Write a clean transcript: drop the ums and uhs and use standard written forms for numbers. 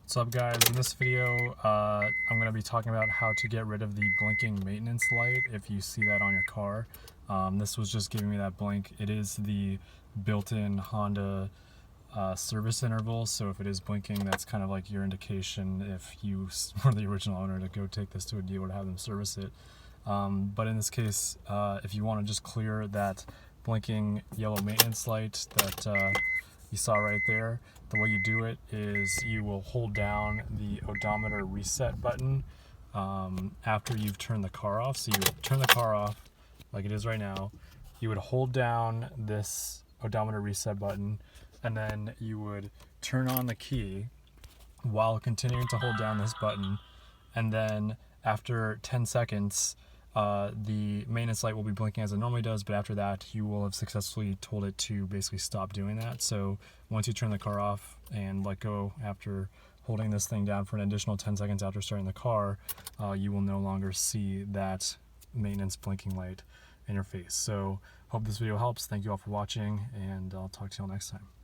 What's up guys, in this video I'm going to be talking about how to get rid of the blinking maintenance light if you see that on your car. This was just giving me that blink. It is the built-in Honda service interval, so if it is blinking, that's kind of like your indication if you were the original owner to go take this to a dealer to have them service it. But in this case, if you want to just clear that blinking yellow maintenance light that you saw right there, the way you do it is you will hold down the odometer reset button after you've turned the car off. So you would turn the car off like it is right now. You would hold down this odometer reset button, and then you would turn on the key while continuing to hold down this button, and then after 10 seconds the maintenance light will be blinking as it normally does, but after that you will have successfully told it to basically stop doing that. So once you turn the car off and let go after holding this thing down for an additional 10 seconds after starting the car, you will no longer see that maintenance blinking light in your face. So hope this video helps. Thank you all for watching, and I'll talk to you all next time.